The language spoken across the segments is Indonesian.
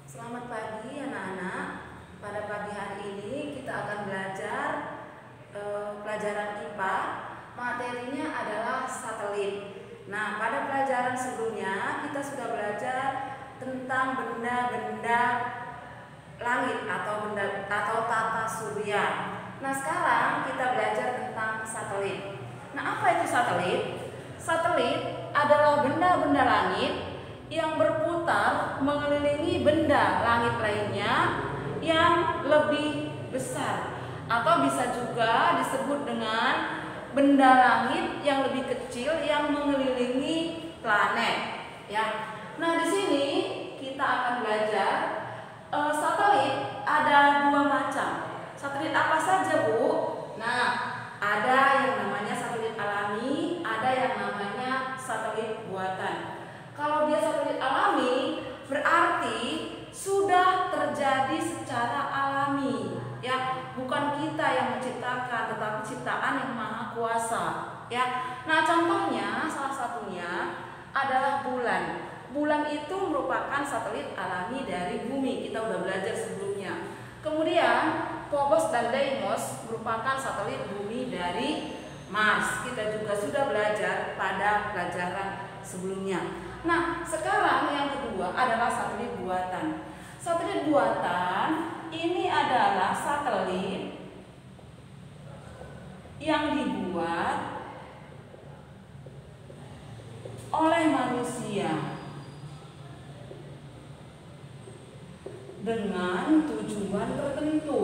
Selamat pagi anak-anak. Pada pagi hari ini kita akan belajar pelajaran IPA. Materinya adalah satelit. Nah, pada pelajaran sebelumnya kita sudah belajar tentang benda-benda langit atau tata surya. Nah, sekarang kita belajar tentang satelit. Nah, apa itu satelit? Satelit adalah benda-benda langit yang berputar mengelilingi benda langit lainnya yang lebih besar, atau bisa juga disebut dengan benda langit yang lebih kecil yang mengelilingi planet. Ya. Nah, di sini kita akan belajar satelit ada dua macam. Satelit apa saja, Bu? Nah, ada yang namanya satelit alami, ada yang namanya satelit buatan. Kalau dia satelit alami, berarti sudah terjadi secara alami, ya, bukan kita yang menciptakan, tetapi ciptaan yang maha kuasa, ya. Nah, contohnya salah satunya adalah bulan. Bulan itu merupakan satelit alami dari bumi, kita udah belajar sebelumnya. Kemudian Phobos dan Deimos merupakan satelit bumi dari Mars, kita juga sudah belajar pada pelajaran sebelumnya. Nah, sekarang yang kedua adalah satelit buatan. Satelit buatan ini adalah satelit yang dibuat oleh manusia dengan tujuan tertentu.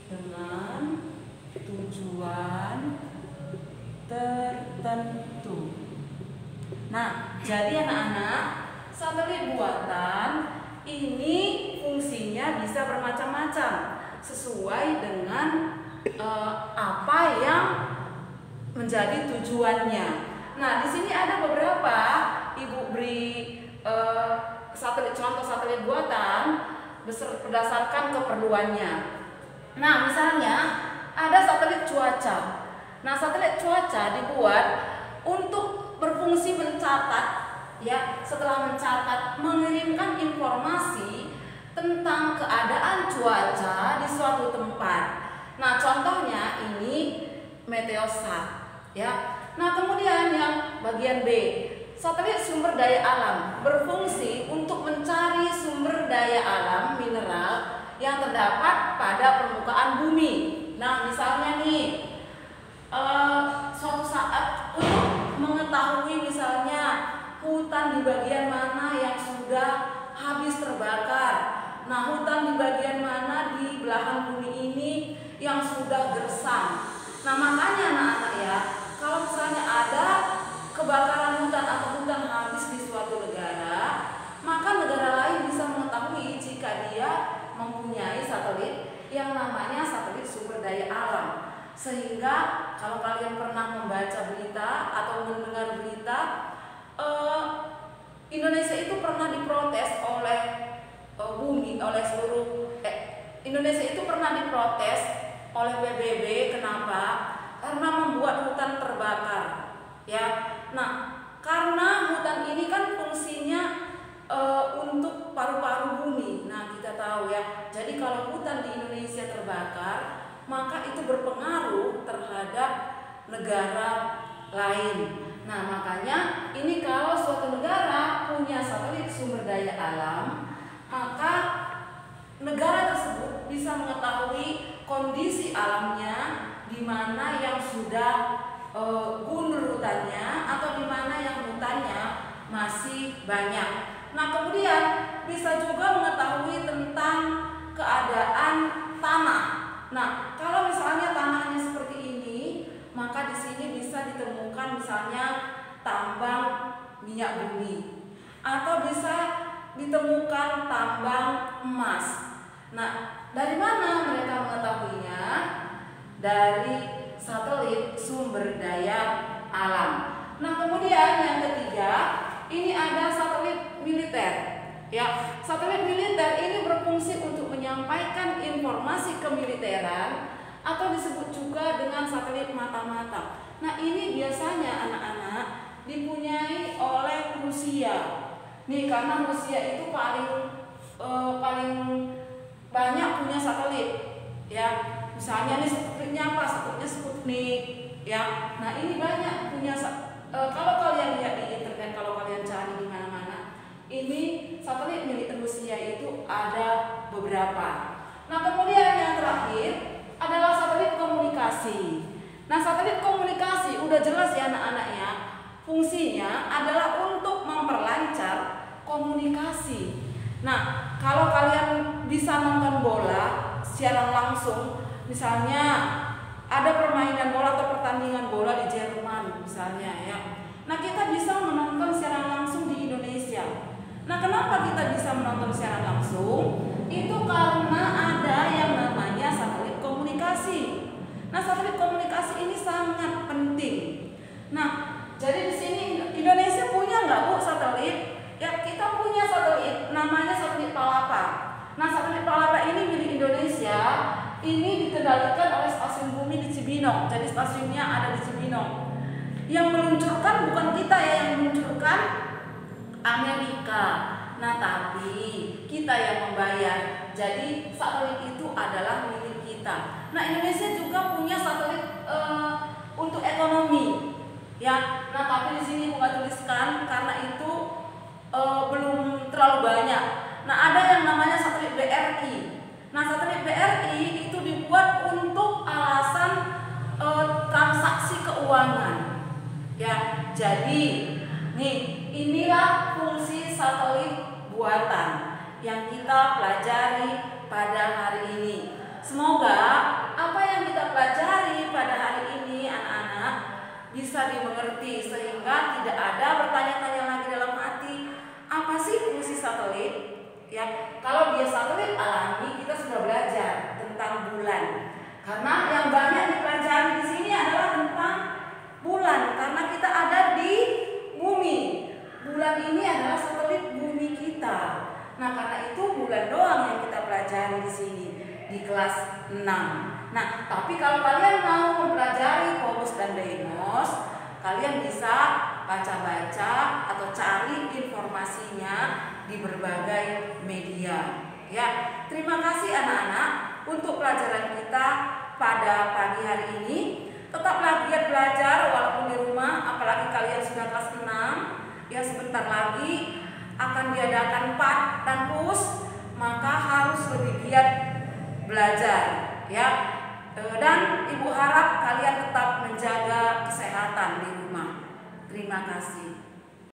Dengan tujuan tertentu. Nah, jadi anak-anak, satelit buatan ini fungsinya bisa bermacam-macam sesuai dengan apa yang menjadi tujuannya. Nah, di sini ada beberapa, Ibu beri contoh satelit buatan berdasarkan keperluannya. Nah, misalnya ada satelit cuaca. Nah, satelit cuaca dibuat untuk berfungsi mencatat, ya, setelah mencatat mengirimkan informasi tentang keadaan cuaca di suatu tempat. Nah, contohnya ini Meteosat, ya. Nah, kemudian yang bagian B, satelit sumber daya alam berfungsi untuk mencari sumber daya alam mineral yang terdapat pada permukaan bumi. Nah, misalnya nih, suatu saat untuk mengetahui misalnya hutan di bagian mana yang sudah habis terbakar. Nah, hutan di bagian mana di belahan bumi ini yang sudah gersang. Nah, makanya anak-anak ya, kalau misalnya ada kebakaran hutan atau hutan habis di suatu negara, maka negara lain bisa mengetahui jika dia mempunyai satelit yang namanya satelit sumber daya alam. Sehingga kalau kalian pernah membaca berita atau mendengar berita, Indonesia itu pernah diprotes oleh Indonesia itu pernah diprotes oleh PBB. Kenapa? Karena membuat hutan terbakar, ya. Nah, karena hutan ini kan fungsinya untuk paru-paru bumi. Nah, kita tahu ya. Jadi kalau hutan di Indonesia terbakar, maka itu berpengaruh terhadap negara lain. Nah, makanya ini kalau suatu negara punya satelit sumber daya alam, maka negara tersebut bisa mengetahui kondisi alamnya, di mana yang sudah gundul hutannya atau di mana yang hutannya masih banyak. Nah, kemudian bisa juga mengetahui tentang keadaan tanah. Nah, kalau misalnya tanahnya seperti ini, maka di sini bisa ditemukan misalnya tambang minyak bumi atau bisa ditemukan tambang emas. Nah, dari mana mereka mengetahuinya? Dari satelit sumber daya alam. Nah, kemudian yang ketiga, ini ada satelit militer. Ya, satelit militer ini berfungsi untuk menyampaikan informasi kemiliteran atau disebut juga dengan satelit mata-mata. Nah, ini biasanya anak-anak dipunyai oleh Rusia. Nih, karena Rusia itu paling satelit, ya. Misalnya nih satelitnya apa? Satelitnya Sputnik, ya. Nah ini banyak punya. Kalau kalian lihat di internet, kalau kalian cari di mana-mana, ini satelit milik Rusia itu ada beberapa. Nah kemudian yang terakhir adalah satelit komunikasi. Nah satelit komunikasi udah jelas ya anak-anaknya, fungsinya adalah untuk memperlancar komunikasi. Nah kalau kalian bisa nonton bola secara langsung, misalnya ada permainan bola atau pertandingan bola di Jerman misalnya ya. Nah kita bisa menonton secara langsung di Indonesia. Nah kenapa kita bisa menonton secara langsung? Itu karena ada yang namanya satelit komunikasi. Nah satelit komunikasi ini sangat penting. Nah jadi di sini Indonesia punya nggak Bu satelit? Ya kita punya satelit, namanya satelit Palapa. Nah satelit Palapa ini milik Indonesia. Ini dikendalikan oleh stasiun bumi di Cibinong. Jadi stasiunnya ada di Cibinong. Yang meluncurkan bukan kita ya, yang meluncurkan Amerika. Nah tapi kita yang membayar. Jadi satelit itu adalah milik kita. Nah Indonesia juga punya satelit untuk ekonomi. Ya, nah tapi di sini bukan tuliskan karena itu belum terlalu banyak. Nah ada yang namanya satelit BRI. Nah satelit BRI itu dibuat untuk alasan transaksi keuangan. Ya, jadi nih inilah fungsi satelit buatan yang kita pelajari pada hari ini. Semoga apa yang kita pelajari pada hari ini anak-anak bisa dimengerti sehingga tidak ada bertanya-tanya lagi dalam hati, apa sih fungsi satelit? Ya, kalau dia satelit alami kita sudah belajar tentang bulan. Karena yang banyak dipelajari di sini adalah tentang bulan karena kita ada di bumi. Bulan ini adalah satelit bumi kita. Nah, karena itu bulan doang yang kita pelajari di sini di kelas 6. Nah, tapi kalau kalian mau mempelajari Phobos dan Deimos, kalian bisa baca-baca atau cari informasinya di berbagai media. Ya, terima kasih anak-anak untuk pelajaran kita pada pagi hari ini. Tetaplah giat belajar walaupun di rumah, apalagi kalian sudah kelas 6. Ya, sebentar lagi akan diadakan PAT dan PUS, maka harus lebih giat belajar, ya. Dan Ibu harap kalian tetap menjaga kesehatan di rumah. Terima kasih.